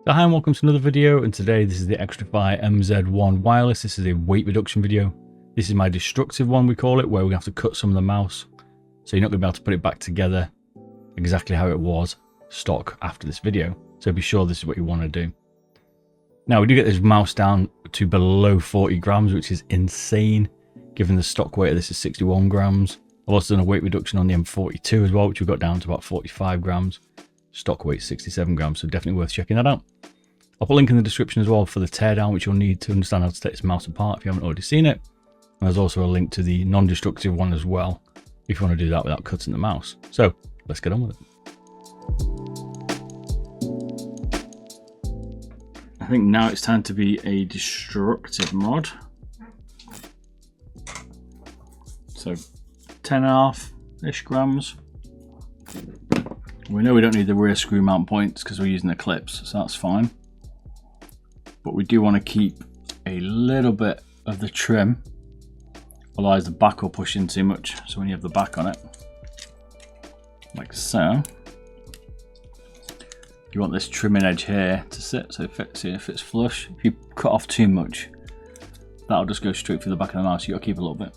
So hi and welcome to another video, and today this is the Xtrfy MZ1 Wireless. This is a weight reduction video. This is my destructive one, we call it, where we have to cut some of the mouse. So you're not going to be able to put it back together exactly how it was stock after this video. So be sure this is what you want to do. Now we do get this mouse down to below 40 grams, which is insane given the stock weight of this is 61 grams. I've also done a weight reduction on the M42 as well, which we got down to about 45 grams. Stock weight 67 grams, so definitely worth checking that out. I'll put a link in the description as well for the teardown, which you'll need to understand how to take this mouse apart if you haven't already seen it. And there's also a link to the non-destructive one as well, if you want to do that without cutting the mouse. So let's get on with it. I think now it's time to be a destructive mod. So 10.5-ish grams. We know we don't need the rear screw mount points because we're using the clips, so that's fine. But we do want to keep a little bit of the trim, otherwise the back will push in too much. So when you have the back on it, like so, you want this trimming edge here to sit so it fits here, fits flush. If you cut off too much, that'll just go straight through the back of the mouse. You got to keep a little bit.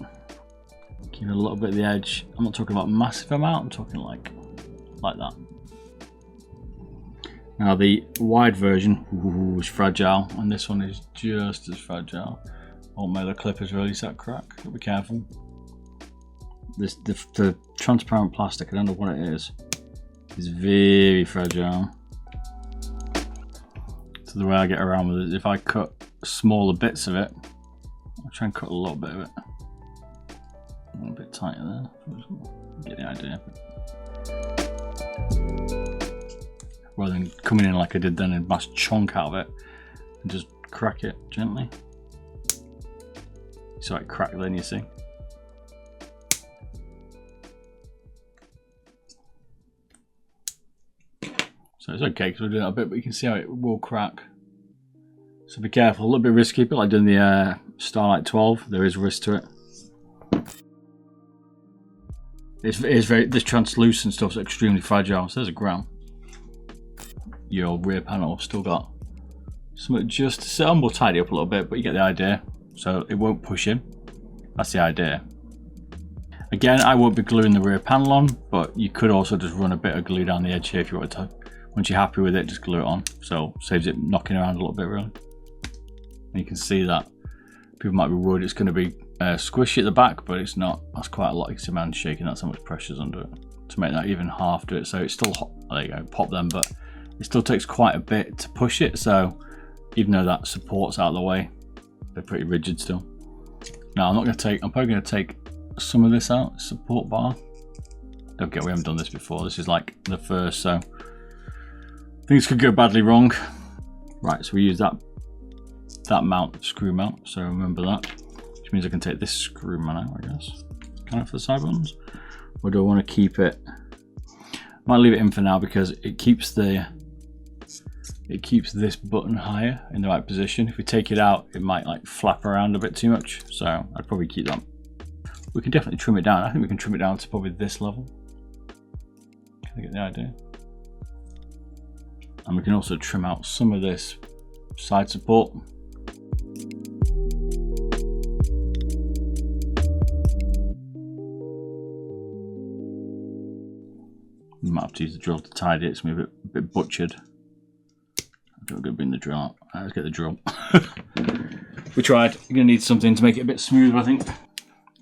Keep a little bit of the edge. I'm not talking about massive amount, I'm talking like that. Now the wide version is fragile, and this one is just as fragile. Oh my, the clip has really set crack, so be careful. The transparent plastic, I don't know what it is very fragile. So the way I get around with it is if I cut smaller bits of it, I'll try and cut a little bit of it. A little bit tighter there, get the idea. Rather than coming in like I did then and mass chunk out of it, and just crack it gently. So it cracked then, you see. So it's okay because we're doing that a bit, but you can see how it will crack. So be careful, a little bit risky, but like doing the Starlight 12, there is risk to it. It's very, this translucent stuff's extremely fragile, so there's a ground. Your rear panel still got something just to sit on. We'll tidy up a little bit, but you get the idea. So it won't push in. That's the idea. Again, I won't be gluing the rear panel on, but you could also just run a bit of glue down the edge here if you want to. Once you're happy with it, just glue it on. So saves it knocking around a little bit, really. And you can see that people might be worried it's going to be squishy at the back, but it's not. That's quite a lot. You can see my hand shaking. That's how much pressure's under it to make that even half to it. So it's still hot. There you go, pop them, but it still takes quite a bit to push it. So even though that support's out of the way, they're pretty rigid still. Now I'm probably going to take some of this out, support bar. Don't get, we haven't done this before. This is like the first, so things could go badly wrong. Right, so we use that mount, screw mount. So remember that, which means I can take this screw mount out, I guess. Kind of for the side buttons. Or do I want to keep it? I might leave it in for now because it keeps this button higher in the right position. If we take it out, it might like flap around a bit too much. So I'd probably keep that. We can definitely trim it down. I think we can trim it down to probably this level. Can I get the idea? And we can also trim out some of this side support. We might have to use the drill to tidy it. It's going to be a bit butchered. I think we're going to bring the drill out. Right, let's get the drill. We tried. You're going to need something to make it a bit smoother, I think.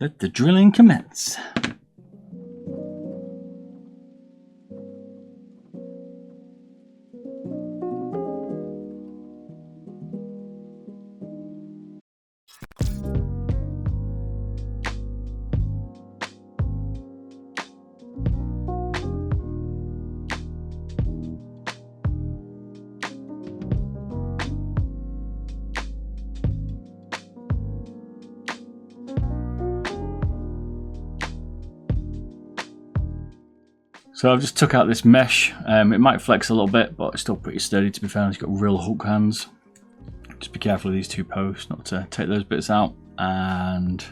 Let the drilling commence. So I've just took out this mesh. It might flex a little bit, but it's still pretty sturdy to be fair. It's got real hook hands. Just be careful of these two posts, not to take those bits out. And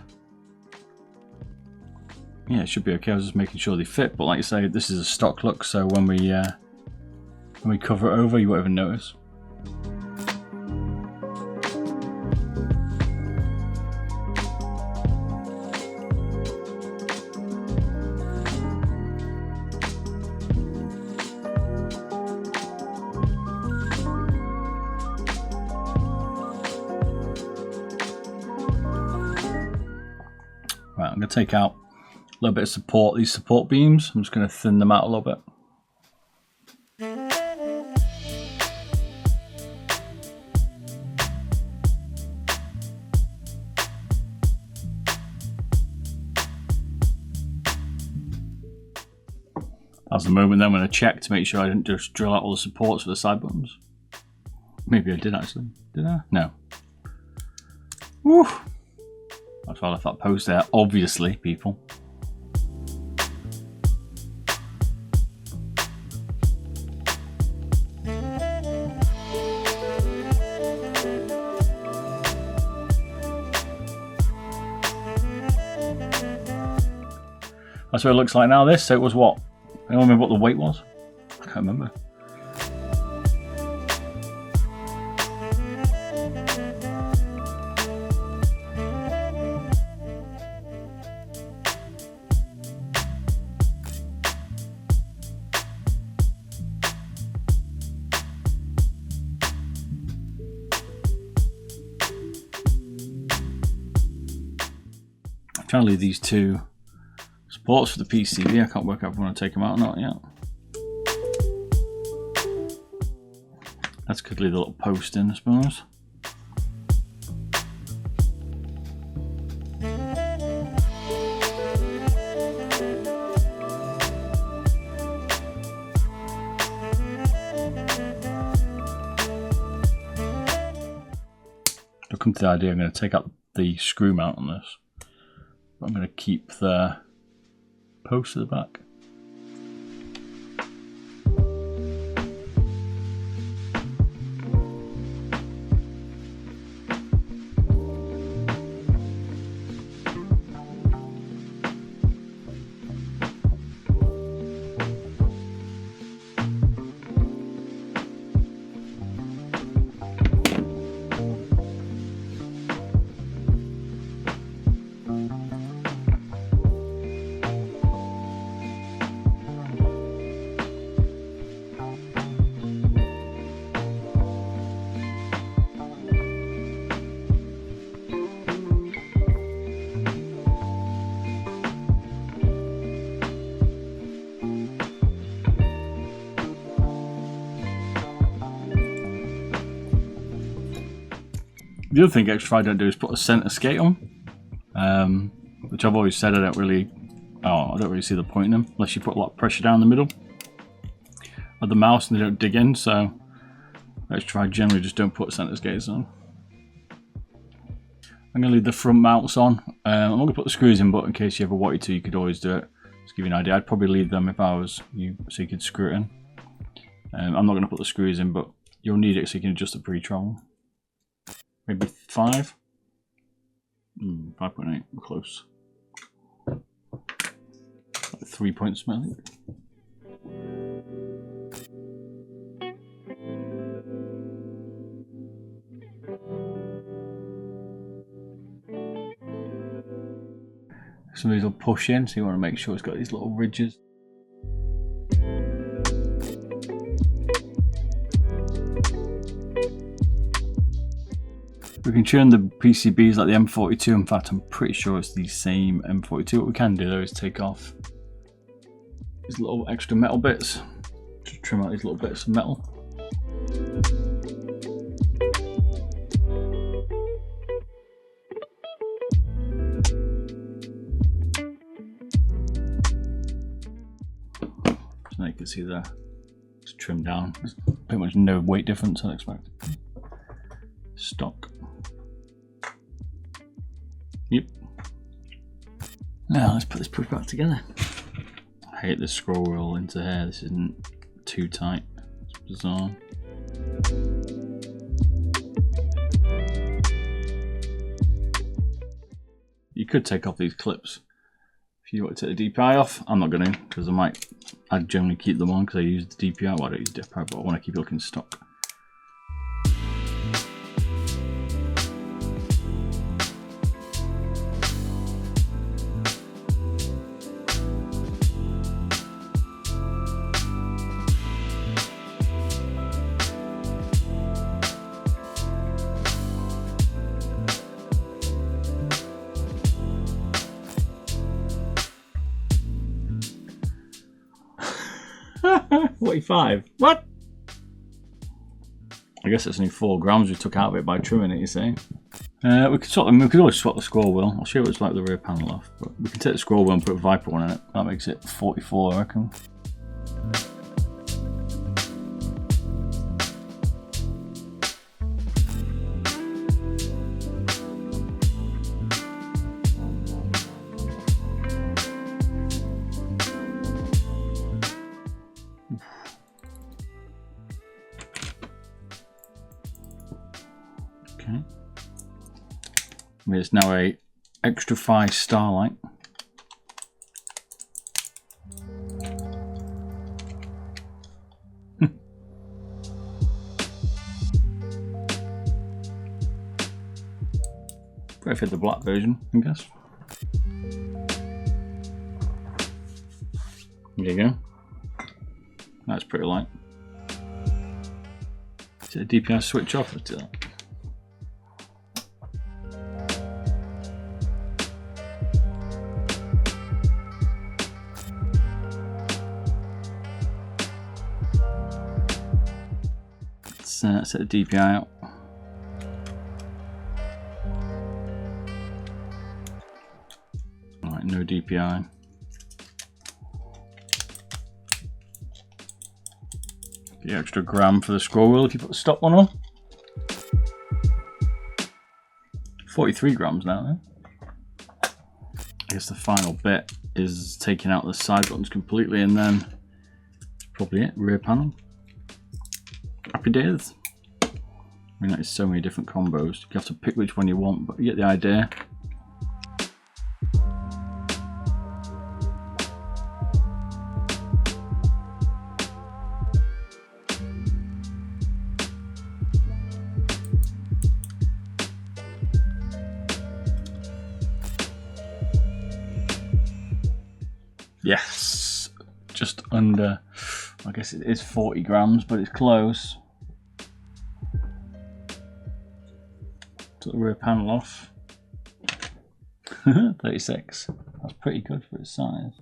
yeah, it should be okay. I was just making sure they fit, but like you say, this is a stock look, so when we cover it over, you won't even notice. I'm going to take out a little bit of support, these support beams. I'm just going to thin them out a little bit. That's the moment then I'm going to check to make sure I didn't just drill out all the supports for the side buttons. Maybe I did actually. Did I? No. Woo! That's why I left that post there, obviously, people. That's what it looks like now, this. So it was what? I don't remember what the weight was. I can't remember. I'm trying to leave these two supports for the PCB. I can't work out if I want to take them out or not yet. Let's quickly leave the little post in, I suppose. I've come to the idea I'm going to take out the screw mount on this. But I'm going to keep the post at the back. The other thing Xtrfy don't do is put a center skate on, which I've always said I don't really see the point in them unless you put a lot of pressure down the middle of the mouse and they don't dig in. So Xtrfy generally just don't put center skates on. I'm going to leave the front mounts on. I'm not going to put the screws in, but in case you ever wanted to, you could always do it. Just give you an idea. I'd probably leave them if I was you, so you could screw it in. I'm not going to put the screws in, but you'll need it so you can adjust the pre-travel. Maybe 5? 5.8, close. Like 3 points, I think. Some of these will push in, so you want to make sure it's got these little ridges. We can tune the PCBs like the M42. In fact, I'm pretty sure it's the same M42. What we can do though is take off these little extra metal bits. Just trim out these little bits of metal. So now you can see there, it's trimmed down. There's pretty much no weight difference, I'd expect. Stock. Yep. Now let's put this push back together. I hate this scroll wheel into here. This isn't too tight. It's bizarre. You could take off these clips if you want to take the DPI off. I'm not going to, because I'd generally keep them on because I use the DPI. Well, I don't use DPI, but I want to keep it looking stock. 45. What? I guess it's only 4 grams we took out of it by trimming it, you see. We could always swap the scroll wheel. I'll show you what it's like with the rear panel off. But we can take the scroll wheel and put a Viper one in it. That makes it 44, I reckon. Okay. There's now a Xtrfy Starlight. Probably fit the black version, I guess. There you go. That's pretty light. Is it a DPI switch off or that? Let's set the DPI out. Alright, no DPI. The extra gram for the scroll wheel if you put the stop one on. 43 grams now then. I guess the final bit is taking out the side buttons completely, and then that's probably it, rear panel. Happy days. I mean, that is so many different combos. You have to pick which one you want, but you get the idea. Yes, just under, I guess it is 40 grams, but it's close. Took the rear panel off. 36. That's pretty good for its size.